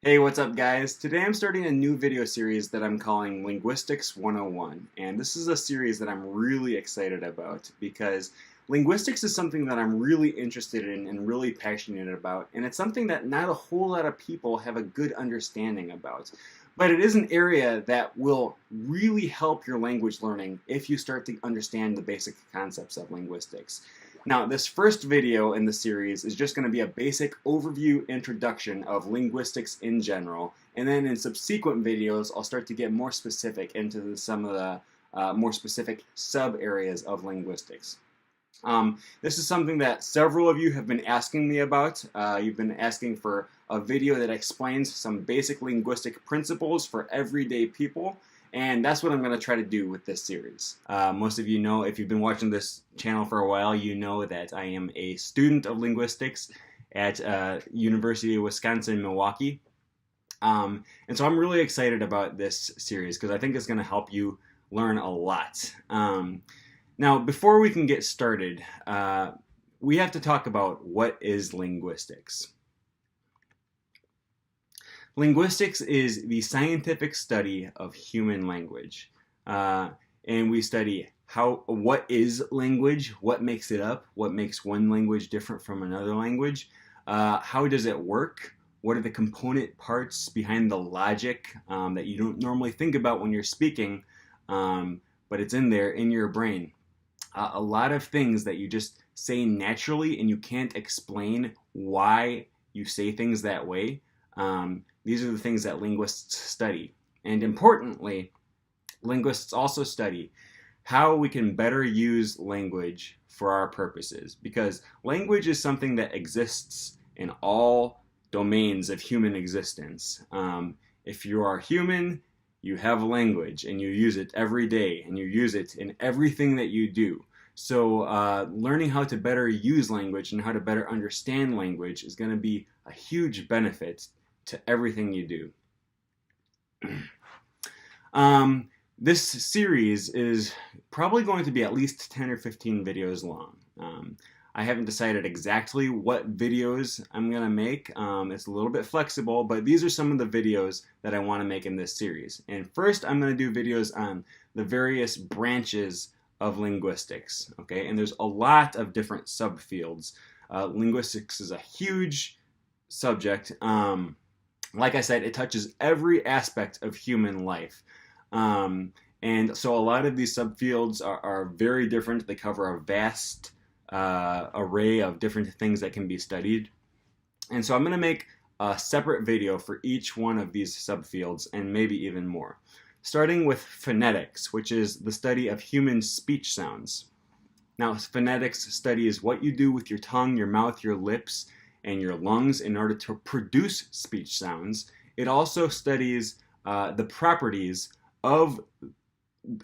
Hey, what's up, guys? Today I'm starting a new video series that I'm calling Linguistics 101. And this is a series that I'm really excited about because linguistics is something that I'm really interested in and really passionate about. And it's something that not a whole lot of people have a good understanding about. But it is an area that will really help your language learning if you start to understand the basic concepts of linguistics. Now, this first video in the series is just going to be a basic overview introduction of linguistics in general, and then in subsequent videos I'll start to get more specific into some of the more specific sub-areas of linguistics. This is something that several of you have been asking me about. You've been asking for a video that explains some basic linguistic principles for everyday people, and that's what I'm going to try to do with this series. Most of you know, if you've been watching this channel for a while, you know that I am a student of linguistics at University of Wisconsin-Milwaukee. And so I'm really excited about this series because I think it's going to help you learn a lot. Now, before we can get started, we have to talk about what is linguistics. Linguistics is the scientific study of human language. And we study what is language, what makes it up, what makes one language different from another language, how does it work, what are the component parts behind the logic that you don't normally think about when you're speaking, but it's in there in your brain. A lot of things that you just say naturally and you can't explain why you say things that way. These are the things that linguists study. And importantly, linguists also study how we can better use language for our purposes, because language is something that exists in all domains of human existence. If you are human, you have language and you use it every day and you use it in everything that you do. So learning how to better use language and how to better understand language is going to be a huge benefit to everything you do. This series is probably going to be at least 10 or 15 videos long. I haven't decided exactly what videos I'm going to make. It's a little bit flexible, but these are some of the videos that I want to make in this series. And first, I'm going to do videos on the various branches of linguistics. Okay, and there's a lot of different subfields. Linguistics is a huge subject. Like I said, it touches every aspect of human life. And so a lot of these subfields are very different. They cover a vast array of different things that can be studied. And so I'm going to make a separate video for each one of these subfields and maybe even more. Starting with phonetics, which is the study of human speech sounds. Now, phonetics studies what you do with your tongue, your mouth, your lips, and your lungs in order to produce speech sounds. It also studies the properties of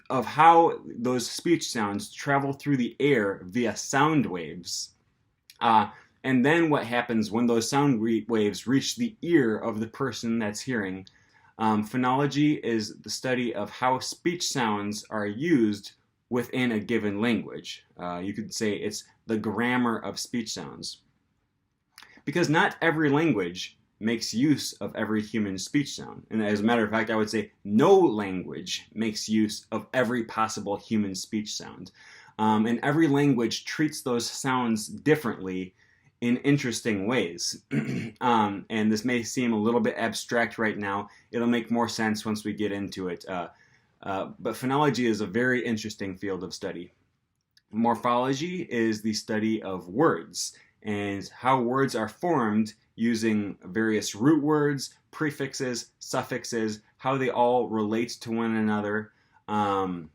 how those speech sounds travel through the air via sound waves. And then what happens when those sound waves reach the ear of the person that's hearing. Phonology is the study of how speech sounds are used within a given language. You could say it's the grammar of speech sounds. Because not every language makes use of every human speech sound. And as a matter of fact, I would say no language makes use of every possible human speech sound. And every language treats those sounds differently in interesting ways. And this may seem a little bit abstract right now. It'll make more sense once we get into it. But phonology is a very interesting field of study. Morphology is the study of words and how words are formed using various root words, prefixes, suffixes, how they all relate to one another, and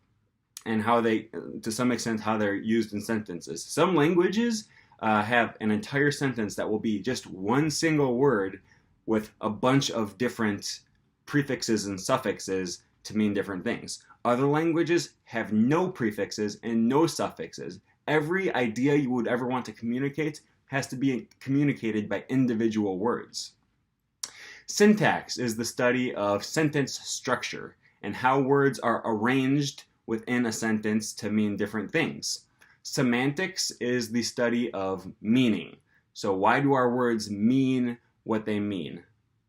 how they, to some extent, how they're used in sentences. Some languages have an entire sentence that will be just one single word with a bunch of different prefixes and suffixes to mean different things. Other languages have no prefixes and no suffixes. Every idea you would ever want to communicate has to be communicated by individual words. Syntax is the study of sentence structure and how words are arranged within a sentence to mean different things. Semantics is the study of meaning. So why do our words mean what they mean?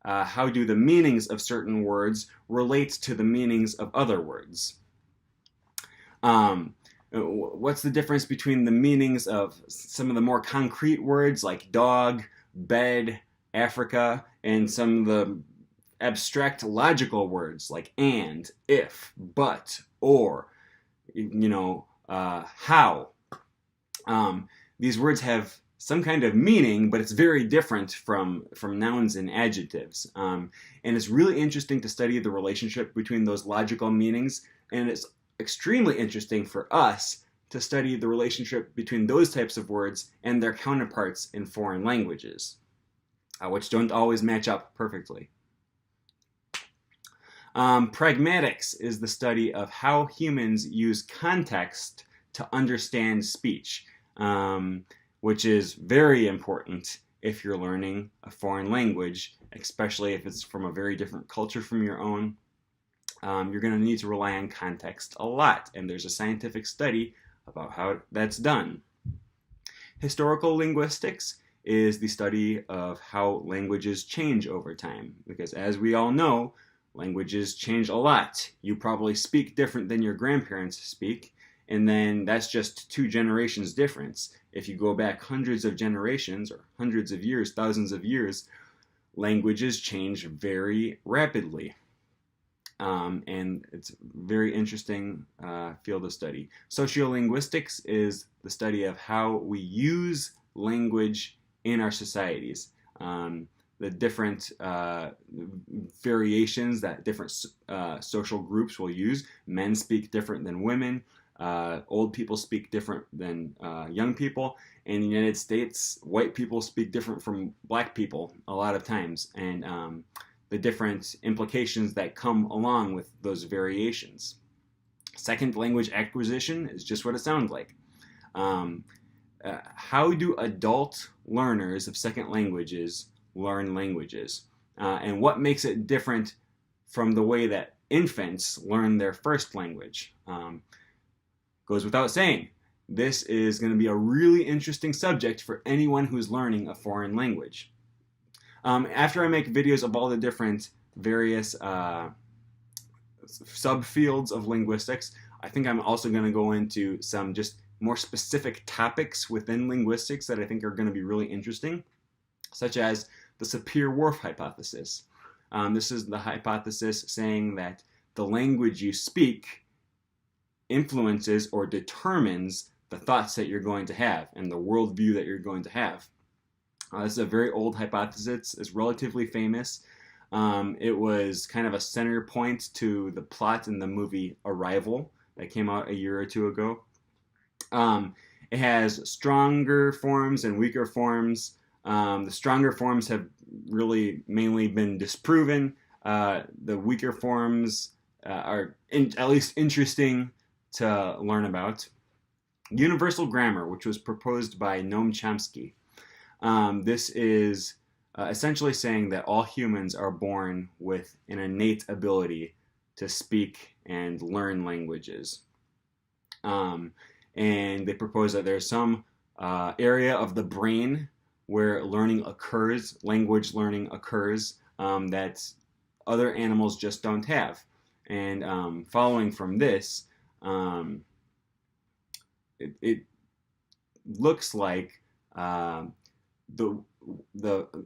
how do the meanings of certain words relate to the meanings of other words? What's the difference between the meanings of some of the more concrete words like dog, bed, Africa, and some of the abstract logical words like and, if, but, or, how? These words have some kind of meaning, but it's very different from nouns and adjectives. And it's really interesting to study the relationship between those logical meanings, and it's extremely interesting for us to study the relationship between those types of words and their counterparts in foreign languages, which don't always match up perfectly. Pragmatics is the study of how humans use context to understand speech, which is very important if you're learning a foreign language, especially if it's from a very different culture from your own. You're going to need to rely on context a lot, and there's a scientific study about how that's done. Historical linguistics is the study of how languages change over time, because as we all know, languages change a lot. You probably speak different than your grandparents speak, and then that's just 2 generations difference. If you go back hundreds of generations, or hundreds of years, thousands of years, languages change very rapidly. And it's a very interesting field of study. Sociolinguistics is the study of how we use language in our societies. The different variations that different social groups will use. Men speak different than women. Old people speak different than young people. In the United States, white people speak different from black people a lot of times. And the different implications that come along with those variations. Second language acquisition is just what it sounds like. How do adult learners of second languages learn languages? And what makes it different from the way that infants learn their first language? Goes without saying, this is going to be a really interesting subject for anyone who's learning a foreign language. After I make videos of all the different various subfields of linguistics, I think I'm also going to go into some just more specific topics within linguistics that I think are going to be really interesting, such as the Sapir-Whorf hypothesis. This is the hypothesis saying that the language you speak influences or determines the thoughts that you're going to have and the worldview that you're going to have. This is a very old hypothesis. It's relatively famous. It was kind of a center point to the plot in the movie Arrival that came out a year or two ago. It has stronger forms and weaker forms. The stronger forms have really mainly been disproven. The weaker forms are at least interesting to learn about. Universal grammar, which was proposed by Noam Chomsky. This is essentially saying that all humans are born with an innate ability to speak and learn languages. And they propose that there's some area of the brain where learning occurs, language learning occurs, that other animals just don't have. And following from this, it looks like the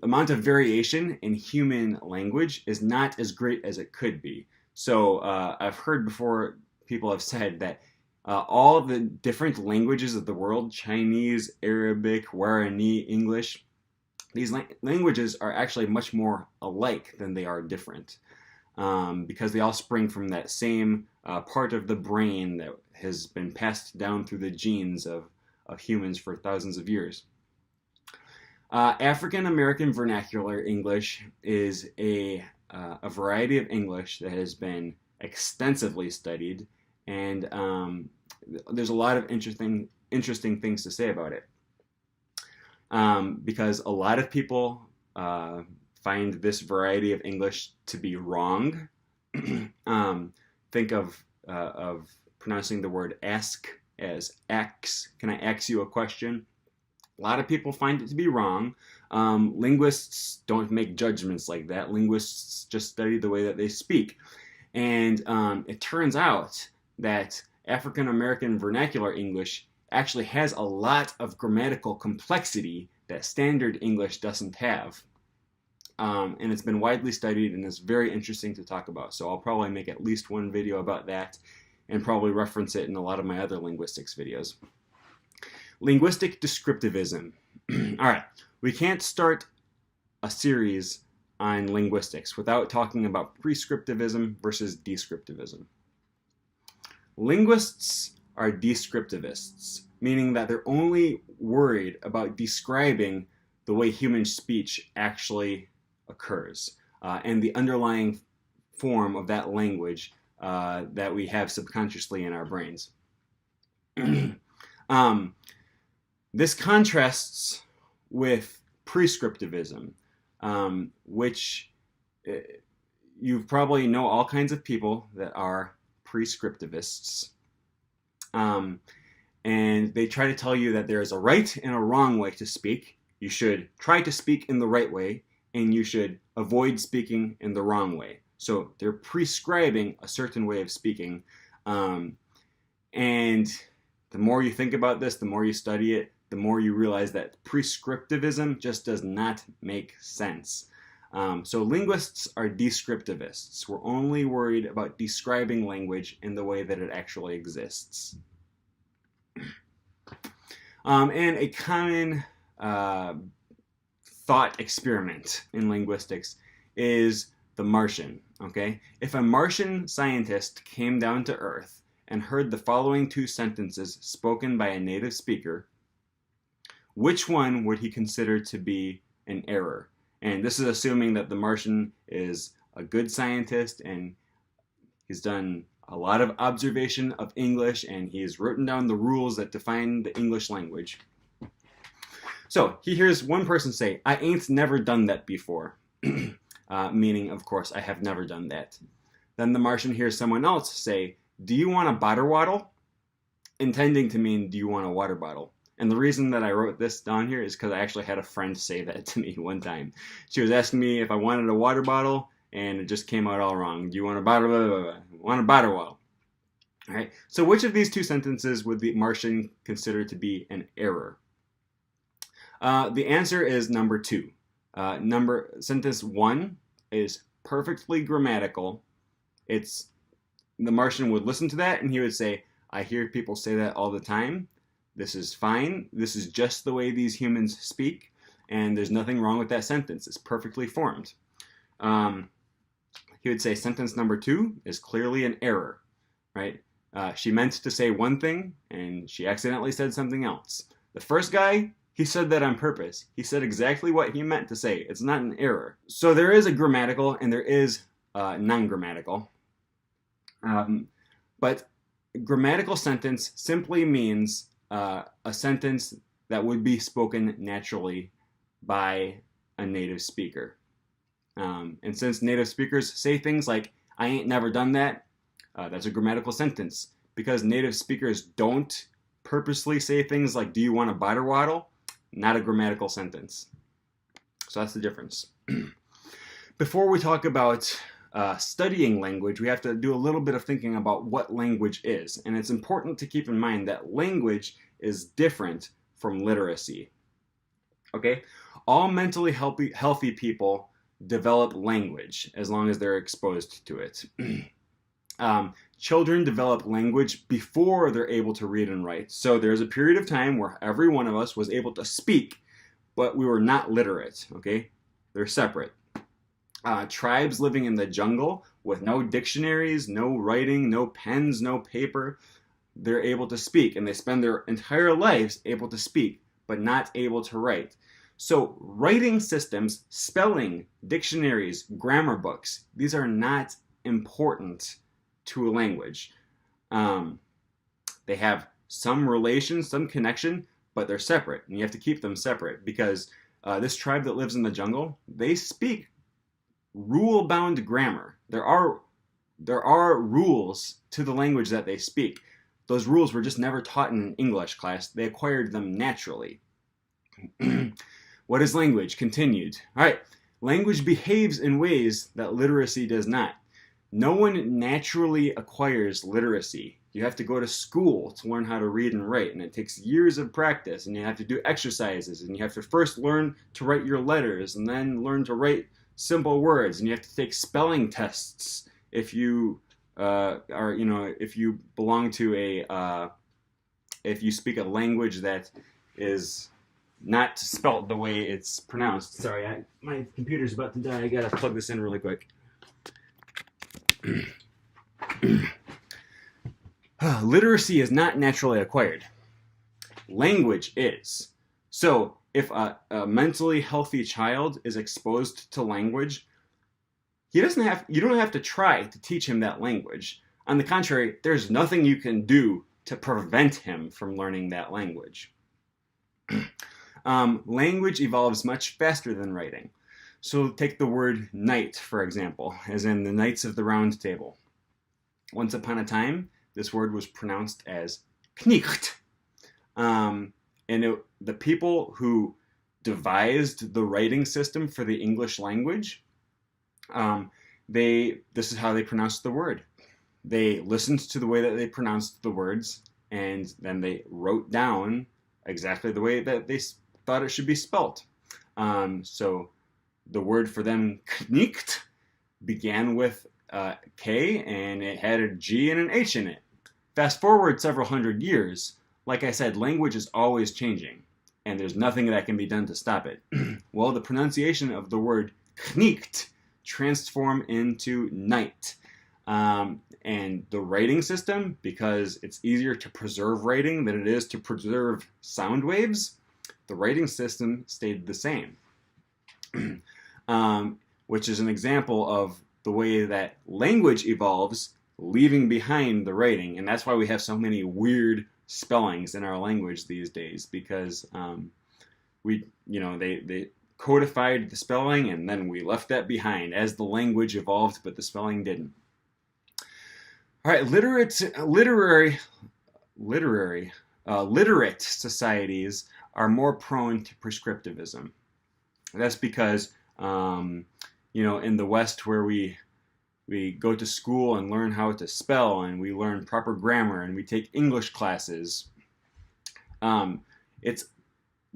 amount of variation in human language is not as great as it could be. So I've heard before people have said that all the different languages of the world, Chinese, Arabic, Guarani, English, these languages are actually much more alike than they are different, because they all spring from that same part of the brain that has been passed down through the genes of humans for thousands of years. African American Vernacular English is a variety of English that has been extensively studied, and there's a lot of interesting things to say about it. Because a lot of people find this variety of English to be wrong. Think of pronouncing the word ask as ax. Can I ask you a question? A lot of people find it to be wrong. Linguists don't make judgments like that. Linguists just study the way that they speak. And it turns out that African American vernacular English actually has a lot of grammatical complexity that standard English doesn't have. And it's been widely studied and it's very interesting to talk about. So I'll probably make at least one video about that and probably reference it in a lot of my other linguistics videos. Linguistic descriptivism. All right, we can't start a series on linguistics without talking about prescriptivism versus descriptivism. Linguists are descriptivists, meaning that they're only worried about describing the way human speech actually occurs and the underlying form of that language that we have subconsciously in our brains. This contrasts with prescriptivism, which you probably know all kinds of people that are prescriptivists. And they try to tell you that there is a right and a wrong way to speak. You should try to speak in the right way, and you should avoid speaking in the wrong way. So they're prescribing a certain way of speaking. And the more you think about this, the more you study it, the more you realize that prescriptivism just does not make sense. So linguists are descriptivists. We're only worried about describing language in the way that it actually exists. And a common thought experiment in linguistics is the Martian. Okay? If a Martian scientist came down to Earth and heard the following two sentences spoken by a native speaker, which one would he consider to be an error? And this is assuming that the Martian is a good scientist and he's done a lot of observation of English and he's written down the rules that define the English language. So he hears one person say, "I ain't never done that before," meaning, of course, I have never done that. Then the Martian hears someone else say, "Do you want a butter waddle?" intending to mean, "Do you want a water bottle?" And the reason that I wrote this down here is because I actually had a friend say that to me one time. She was asking me if I wanted a water bottle, and it just came out all wrong. "Do you want a bottle? Blah, blah, blah. Want a water bottle?" All right. So which of these two sentences would the Martian consider to be an error? The answer is number two. Sentence one is perfectly grammatical. The Martian would listen to that and he would say, "I hear people say that all the time. This is fine. This is just the way these humans speak, and there's nothing wrong with that sentence. It's perfectly formed." He would say sentence number two is clearly an error, right? She meant to say one thing, and she accidentally said something else. The first guy, he said that on purpose. He said exactly what he meant to say. It's not an error. So there is a grammatical and there is non-grammatical. But grammatical sentence simply means a sentence that would be spoken naturally by a native speaker. And since native speakers say things like, "I ain't never done that," that's a grammatical sentence. Because native speakers don't purposely say things like, "Do you want a butter waddle?" Not a grammatical sentence. So that's the difference. Before we talk about studying language, we have to do a little bit of thinking about what language is. And it's important to keep in mind that language is different from literacy. Okay? All mentally healthy people develop language as long as they're exposed to it. Children develop language before they're able to read and write. So there's a period of time where every one of us was able to speak, but we were not literate. Okay? They're separate. Tribes living in the jungle with no dictionaries, no writing, no pens, no paper, they're able to speak, and they spend their entire lives able to speak, but not able to write. So writing systems, spelling, dictionaries, grammar books, these are not important to a language. They have some relation, some connection, but they're separate, and you have to keep them separate because this tribe that lives in the jungle, they speak rule-bound grammar. There are rules to the language that they speak. Those rules were just never taught in an English class. They acquired them naturally. What is language? Continued. All right. Language behaves in ways that literacy does not. No one naturally acquires literacy. You have to go to school to learn how to read and write, and it takes years of practice, and you have to do exercises, and you have to first learn to write your letters, and then learn to write simple words, and you have to take spelling tests if you if you belong to if you speak a language that is not spelt the way it's pronounced. Sorry, my computer's about to die. I gotta plug this in really quick. Literacy is not naturally acquired. Language is. So if a mentally healthy child is exposed to language, you don't have to try to teach him that language. On the contrary, there's nothing you can do to prevent him from learning that language. Language evolves much faster than writing. So take the word knight, for example, as in the Knights of the Round Table. Once upon a time, this word was pronounced as knicht. The people who devised the writing system for the English language, this is how they pronounced the word. They listened to the way that they pronounced the words, and then they wrote down exactly the way that they thought it should be spelt. So the word for them, knicht, began with K, and it had a G and an H in it. Fast forward several hundred years, like I said, language is always changing, and there's nothing that can be done to stop it. Well, the pronunciation of the word knicht transformed into night. And the writing system, because it's easier to preserve writing than it is to preserve sound waves, the writing system stayed the same. Which is an example of the way that language evolves, leaving behind the writing. And that's why we have so many weird spellings in our language these days, because they codified the spelling, and then we left that behind as the language evolved, but the spelling didn't. All right, literate societies are more prone to prescriptivism. That's because in the West, where we go to school and learn how to spell, and we learn proper grammar, and we take English classes, it's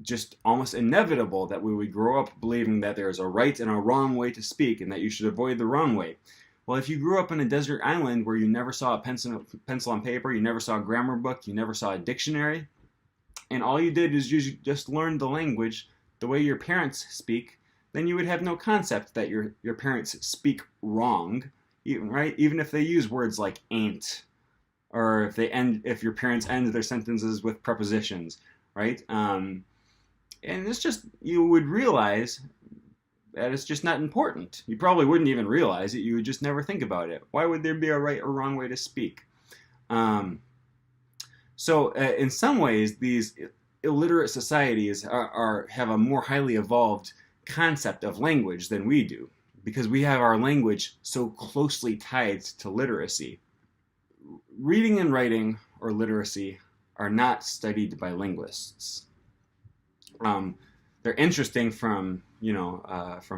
just almost inevitable that we would grow up believing that there is a right and a wrong way to speak, and that you should avoid the wrong way. Well, if you grew up on a desert island where you never saw a pencil and paper, you never saw a grammar book, you never saw a dictionary, and all you did is you just learn the language the way your parents speak, then you would have no concept that your parents speak wrong, right? Even if they use words like ain't, or if your parents end their sentences with prepositions, right? And it's just, you would realize that it's just not important. You probably wouldn't even realize it. You would just never think about it. Why would there be a right or wrong way to speak? So in some ways, these illiterate societies have a more highly evolved concept of language than we do, because we have our language so closely tied to literacy. Reading and writing, or literacy, are not studied by linguists. They're interesting from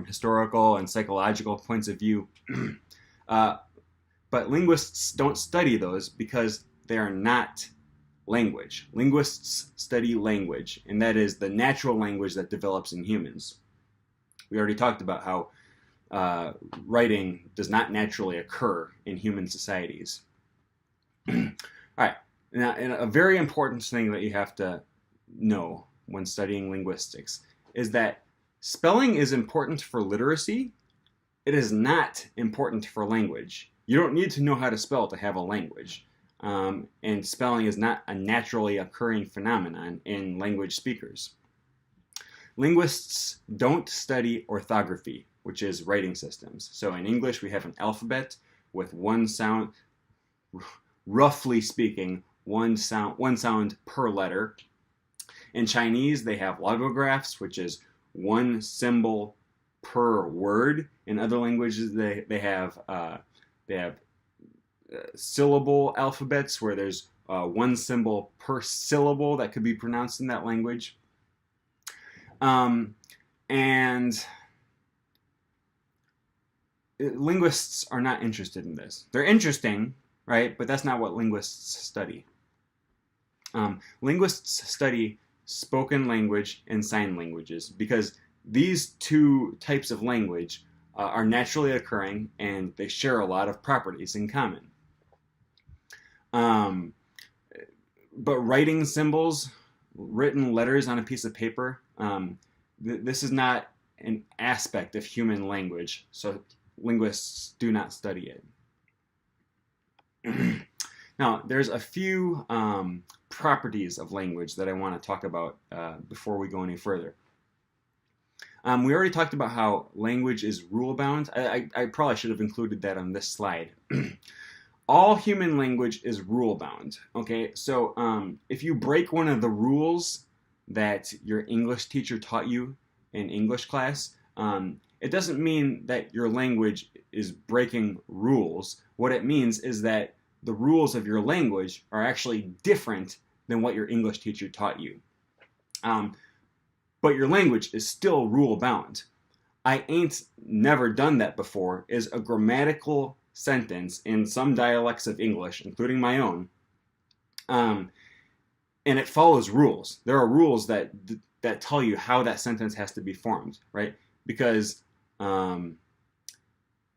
historical and psychological points of view, but linguists don't study those because they are not language. Linguists study language, and that is the natural language that develops in humans. We already talked about how writing does not naturally occur in human societies. All right, now, and a very important thing that you have to know when studying linguistics is that spelling is important for literacy. It is not important for language. You don't need to know how to spell to have a language. And spelling is not a naturally occurring phenomenon in language speakers. Linguists don't study orthography, which is writing systems. So in English, we have an alphabet with one sound, roughly speaking, one sound per letter. In Chinese, they have logographs, which is one symbol per word. In other languages, they have syllable alphabets, where there's one symbol per syllable that could be pronounced in that language. And linguists are not interested in this. They're interesting, right? But that's not what linguists study. Linguists study spoken language and sign languages because these two types of language are naturally occurring and they share a lot of properties in common. But writing symbols, written letters on a piece of paper, this is not an aspect of human language, so linguists do not study it. Now, there's a few properties of language that I want to talk about before we go any further. We already talked about how language is rule-bound. I probably should have included that on this slide. All human language is rule-bound, okay? So if you break one of the rules that your English teacher taught you in English class, it doesn't mean that your language is breaking rules. What it means is that the rules of your language are actually different than what your English teacher taught you. But your language is still rule-bound. I ain't never done that before is a grammatical sentence in some dialects of English, including my own, and it follows rules. There are rules that tell you how that sentence has to be formed, right? Because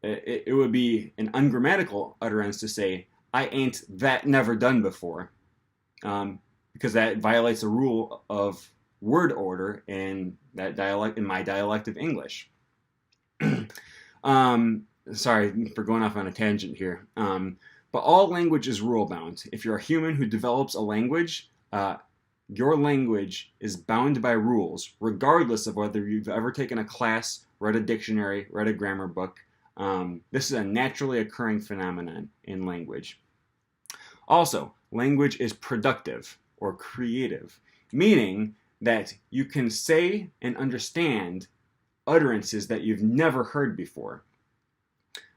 it would be an ungrammatical utterance to say, I ain't that never done before, because that violates a rule of word order in that dialect, in my dialect of English. Sorry for going off on a tangent here. But all language is rule-bound. If you're a human who develops a language, your language is bound by rules, regardless of whether you've ever taken a class, read a dictionary, read a grammar book. This is a naturally occurring phenomenon in language. Also, language is productive or creative, meaning that you can say and understand utterances that you've never heard before.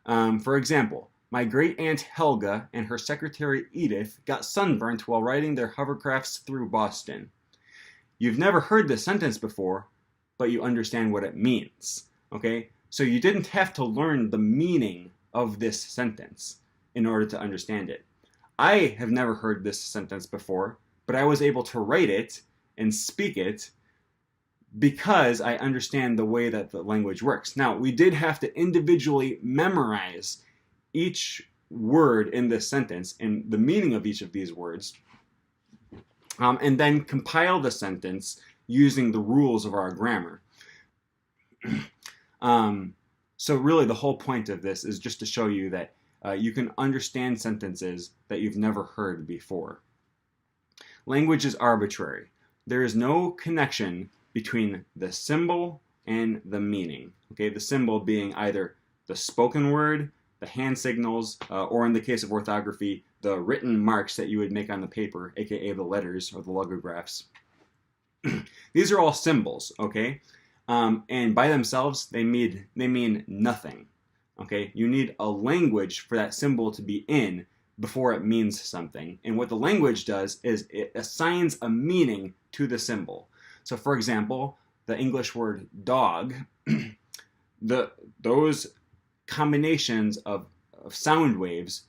For example, my great-aunt Helga and her secretary Edith got sunburnt while riding their hovercrafts through Boston. You've never heard this sentence before, but you understand what it means. Okay? So you didn't have to learn the meaning of this sentence in order to understand it. I have never heard this sentence before, but I was able to write it and speak it because I understand the way that the language works. Now, we did have to individually memorize each word in this sentence and the meaning of each of these words, and then compile the sentence using the rules of our grammar. So really the whole point of this is just to show you that you can understand sentences that you've never heard before. Language is arbitrary. There is no connection between the symbol and the meaning. Okay, the symbol being either the spoken word, the hand signals, or in the case of orthography, the written marks that you would make on the paper, aka the letters or the logographs. These are all symbols, okay? And by themselves, they mean nothing. Okay, you need a language for that symbol to be in before it means something. And what the language does is it assigns a meaning to the symbol. So for example, the English word dog, those combinations of sound waves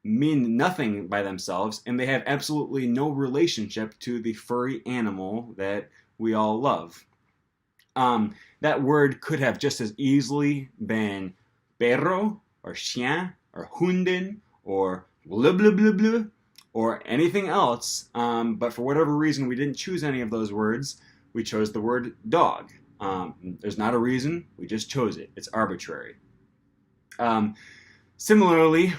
mean nothing by themselves, and they have absolutely no relationship to the furry animal that we all love. That word could have just as easily been perro, or chien, or hunden, or blah blah blah blah, or anything else, but for whatever reason we didn't choose any of those words. We chose the word dog. There's not a reason, we just chose it. It's arbitrary. Similarly,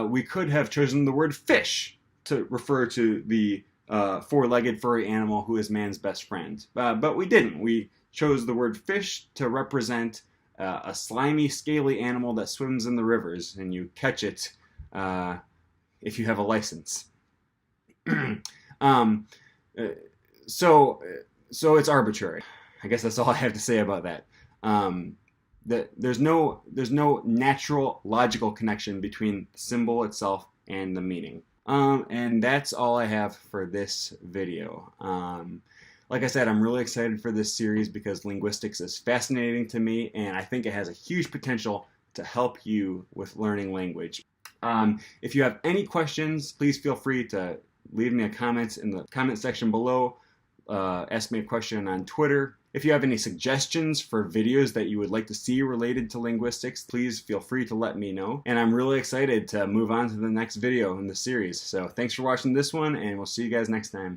we could have chosen the word fish to refer to the four-legged furry animal who is man's best friend, but we didn't. We chose the word fish to represent a slimy, scaly animal that swims in the rivers, and you catch it if you have a license. So it's arbitrary. I guess that's all I have to say about that. There's no natural logical connection between the symbol itself and the meaning. And that's all I have for this video. Like I said, I'm really excited for this series because linguistics is fascinating to me, and I think it has a huge potential to help you with learning language. If you have any questions, please feel free to leave me a comment in the comment section below. Ask me a question on Twitter. If you have any suggestions for videos that you would like to see related to linguistics, please feel free to let me know. And I'm really excited to move on to the next video in the series. So thanks for watching this one, and we'll see you guys next time.